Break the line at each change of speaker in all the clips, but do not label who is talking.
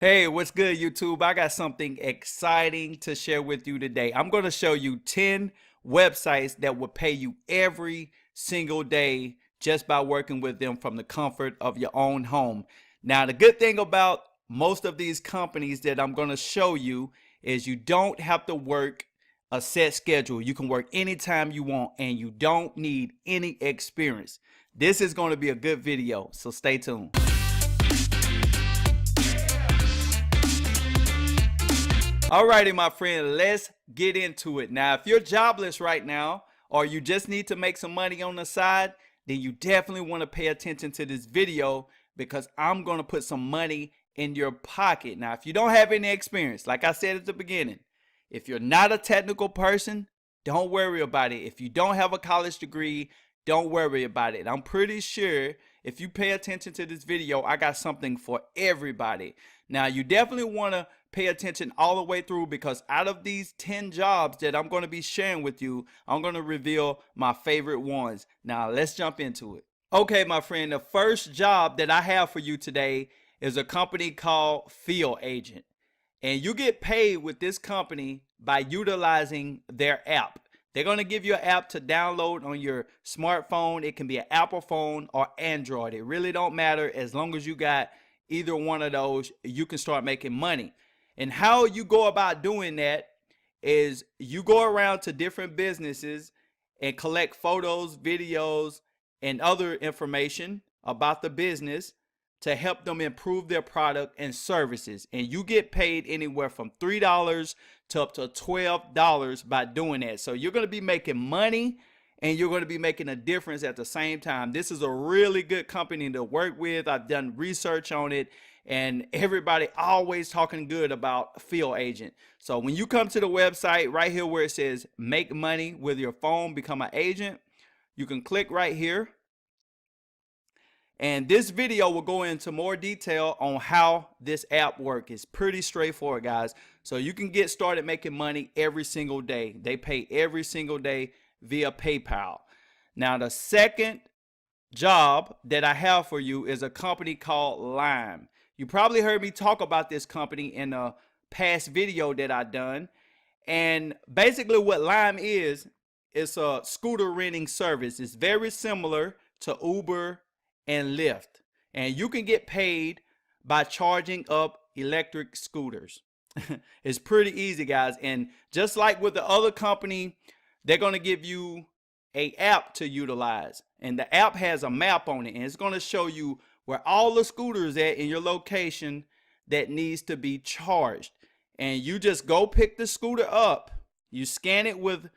Hey, what's good, YouTube? I got something exciting to share with you today. I'm going to show you 10 websites that will pay you every single day just by working with them from the comfort of your own home. Now, the good thing about most of these companies that I'm going to show you is you don't have to work a set schedule. You can work anytime you want and you don't need any experience. This is going to be a good video, so stay tuned. Alrighty, my friend, let's get into it. Now, if you're jobless right now, or you just need to make some money on the side, then you definitely want to pay attention to this video because I'm going to put some money in your pocket. Now, if you don't have any experience, like I said at the beginning, if you're not a technical person, don't worry about it. If you don't have a college degree, don't worry about it. I'm pretty sure if you pay attention to this video, I got something for everybody. Now, you definitely want to pay attention all the way through because out of these 10 jobs that I'm going to be sharing with you, I'm going to reveal my favorite ones. Now, let's jump into it. Okay, my friend, the first job that I have for you today is a company called Field Agent. And you get paid with this company by utilizing their app. They're going to give you an app to download on your smartphone. It can be an Apple phone or Android. It really don't matter. As long as you got either one of those, you can start making money. And how you go about doing that is you go around to different businesses and collect photos, videos, and other information about the business to help them improve their product and services. And you get paid anywhere from $3 to up to $12 by doing that. So you're going to be making money and you're going to be making a difference at the same time. This is a really good company to work with. I've done research on it and everybody always talking good about Field Agent. So when you come to the website right here where it says make money with your phone, become an agent, you can click right here. And this video will go into more detail on how this app works. It's pretty straightforward, guys. So you can get started making money every single day. They pay every single day via PayPal. Now, the second job that I have for you is a company called Lime. You probably heard me talk about this company in a past video that I done. And basically what Lime is, it's a scooter renting service. It's very similar to Uber and Lyft, and you can get paid by charging up electric scooters. It's pretty easy, guys. And just like with the other company, they're going to give you an app to utilize, and the app has a map on it, and it's going to show you where all the scooters at in your location that needs to be charged. And you just go pick the scooter up, you scan it with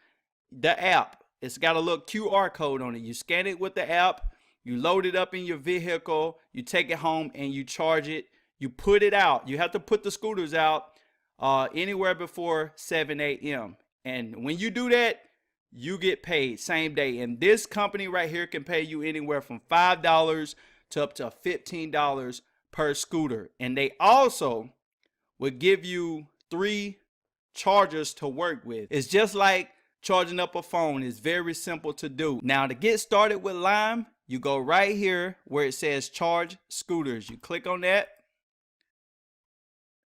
the app. It's got a little QR code on it. You scan it with the app, you load it up in your vehicle, you take it home and you charge it. You put it out. You have to put the scooters out anywhere before 7 a.m. And when you do that, you get paid same day. And this company right here can pay you anywhere from $5 to up to $15 per scooter. And they also would give you 3 chargers to work with. It's just like charging up a phone. It's very simple to do. Now, to get started with Lime, you go right here where it says charge scooters. You click on that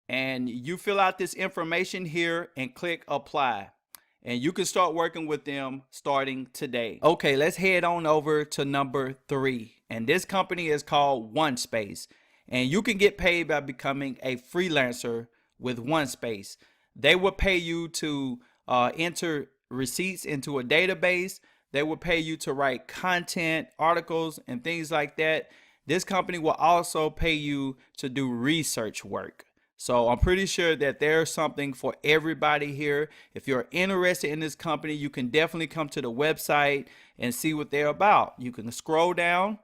and you fill out this information here and click apply. And you can start working with them starting today. Okay, let's head on over to number 3. And this company is called OneSpace. And you can get paid by becoming a freelancer with OneSpace. They will pay you to enter receipts into a database. They will pay you to write content, articles, and things like that. This company will also pay you to do research work. So I'm pretty sure that there's something for everybody here. If you're interested in this company, you can definitely come to the website and see what they're about. You can scroll down.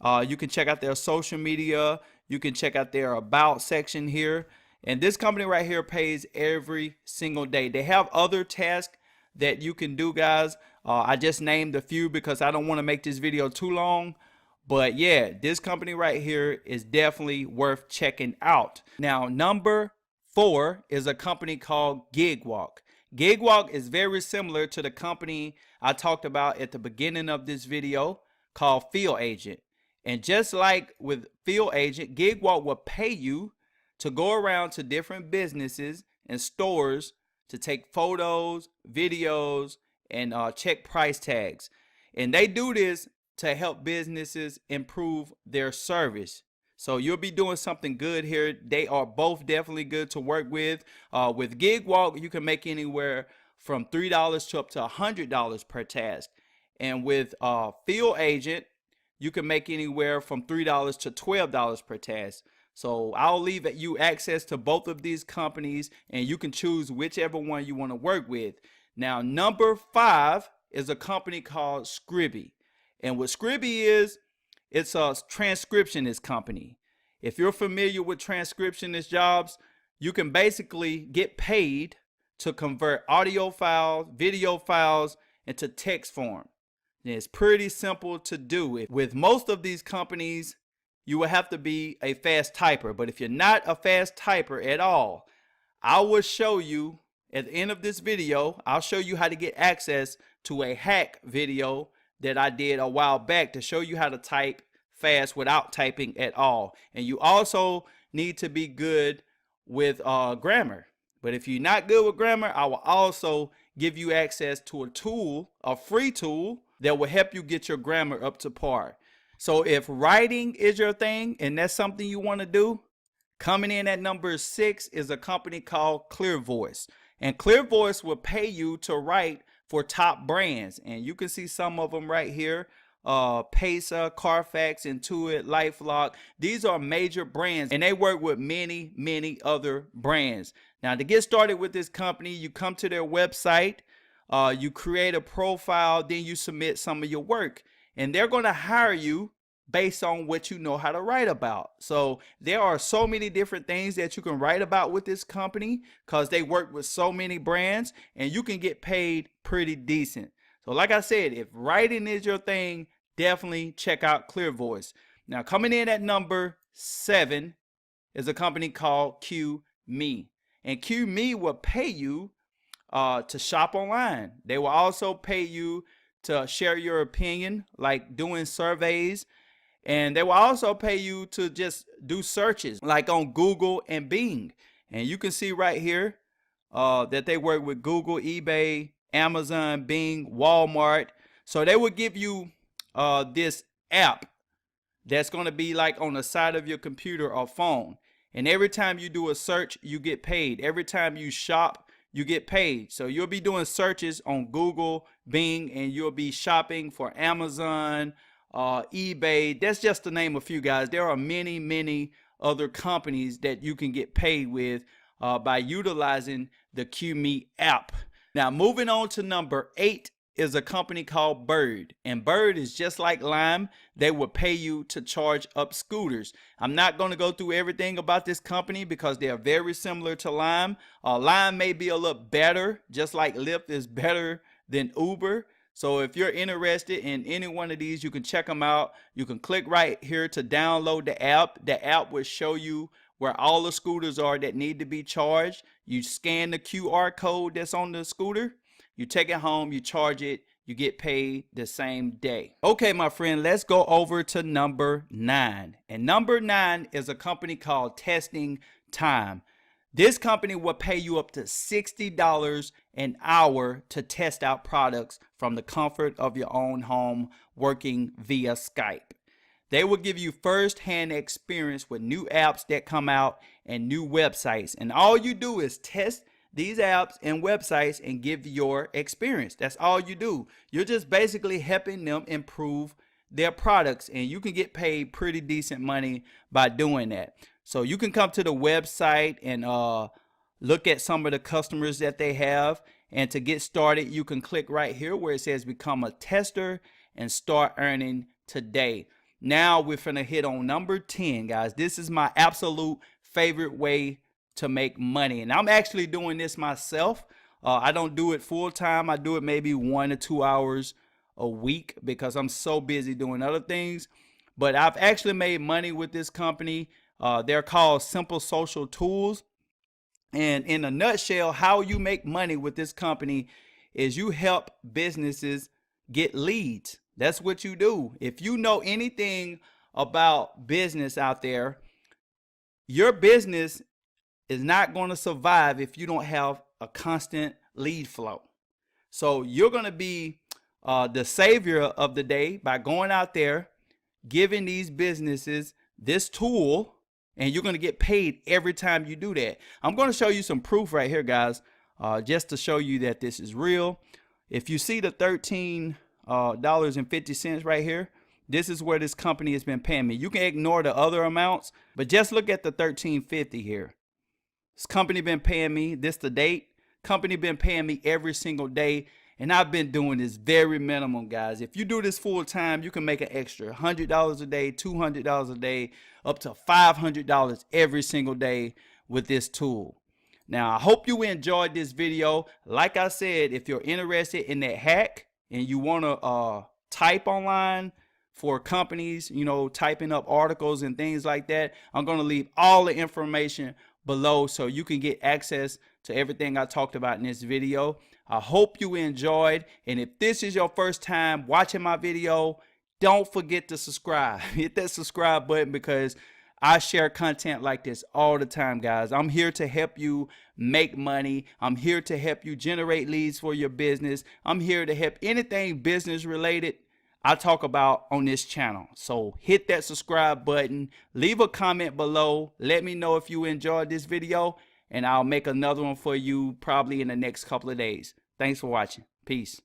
You can check out their social media. You can check out their about section here. And this company right here pays every single day. They have other tasks that you can do, guys. I just named a few because I don't want to make this video too long. But yeah, this company right here is definitely worth checking out. Now, number 4 is a company called GigWalk. GigWalk is very similar to the company I talked about at the beginning of this video called Field Agent. And just like with Field Agent, GigWalk will pay you to go around to different businesses and stores to take photos, videos, and check price tags. And they do this to help businesses improve their service. So you'll be doing something good here. They are both definitely good to work with. With GigWalk, you can make anywhere from $3 to up to $100 per task. And with Field Agent, you can make anywhere from $3 to $12 per task. So I'll leave you access to both of these companies, and you can choose whichever one you want to work with. Now, number 5 is a company called Scribie. And what Scribie is, it's a transcriptionist company. If you're familiar with transcriptionist jobs, you can basically get paid to convert audio files, video files into text form. And it's pretty simple to do. With most of these companies, you will have to be a fast typer. But if you're not a fast typer at all, I will show you at the end of this video, I'll show you how to get access to a hack video that I did a while back to show you how to type fast without typing at all. And you also need to be good with grammar. But if you're not good with grammar, I will also give you access to a tool, a free tool that will help you get your grammar up to par. So if writing is your thing and that's something you want to do, coming in at number 6 is a company called ClearVoice. And ClearVoice will pay you to write for top brands. And you can see some of them right here. Pesa, Carfax, Intuit, LifeLock. These are major brands, and they work with many other brands. Now, to get started with this company, you come to their website, you create a profile, then you submit some of your work, and they're going to hire you based on what you know how to write about. So there are so many different things that you can write about with this company because they work with so many brands, and you can get paid pretty decent. So like I said, if writing is your thing, definitely check out ClearVoice. Now, coming in at number 7 is a company called QMe. And QMe will pay you to shop online. They will also pay you to share your opinion, like doing surveys. And they will also pay you to just do searches, like on Google and Bing. And you can see right here that they work with Google, eBay, Amazon, Bing, Walmart. So they will give you this app that's going to be like on the side of your computer or phone. And every time you do a search, you get paid. Every time you shop, you get paid. So you'll be doing searches on Google, Bing, and you'll be shopping for Amazon, eBay. That's just to name a few, guys. There are many other companies that you can get paid with by utilizing the QMe app. Now, moving on to number 8 is a company called Bird. And Bird is just like Lime. They will pay you to charge up scooters. I'm not going to go through everything about this company because they are very similar to Lime. Lime may be a little better, just like Lyft is better than Uber. So if you're interested in any one of these, you can check them out. You can click right here to download the app. The app will show you where all the scooters are that need to be charged. You scan the QR code that's on the scooter. You take it home, you charge it, you get paid the same day. Okay, my friend, let's go over to number 9. And number 9 is a company called Testing Time. This company will pay you up to $60 an hour to test out products from the comfort of your own home working via Skype. They will give you first-hand experience with new apps that come out and new websites. And all you do is test these apps and websites and give your experience. That's all you do. You're just basically helping them improve their products, and you can get paid pretty decent money by doing that. So you can come to the website and look at some of the customers that they have. And to get started, you can click right here where it says become a tester and start earning today. Now we're gonna hit on number 10, guys. This is my absolute favorite way to make money, and I'm actually doing this myself. I don't do it full time. I do it maybe 1 to 2 hours a week because I'm so busy doing other things. But I've actually made money with this company. They're called Simple Social Tools. And in a nutshell, how you make money with this company is you help businesses get leads. That's what you do. If you know anything about business out there, your business is not going to survive if you don't have a constant lead flow. So you're going to be the savior of the day by going out there, giving these businesses this tool, and you're going to get paid every time you do that. I'm going to show you some proof right here, guys, just to show you that this is real. If you see the $13.50 right here, this is where this company has been paying me. You can ignore the other amounts, but just look at the $13.50 here. This company been paying me, this the date. Company been paying me every single day, and I've been doing this very minimum, guys. If you do this full time, you can make an extra $100 a day, $200 a day, up to $500 every single day with this tool. Now, I hope you enjoyed this video. Like I said, if you're interested in that hack and you want to type online for companies, you know, typing up articles and things like that, I'm going to leave all the information below so you can get access to everything I talked about in this video. I hope you enjoyed, and if this is your first time watching my video, don't forget to subscribe. Hit that subscribe button because I share content like this all the time, guys. I'm here to help you make money. I'm here to help you generate leads for your business. I'm here to help anything business related I talk about on this channel. So hit that subscribe button, leave a comment below, let me know if you enjoyed this video, and I'll make another one for you probably in the next couple of days. Thanks for watching. Peace.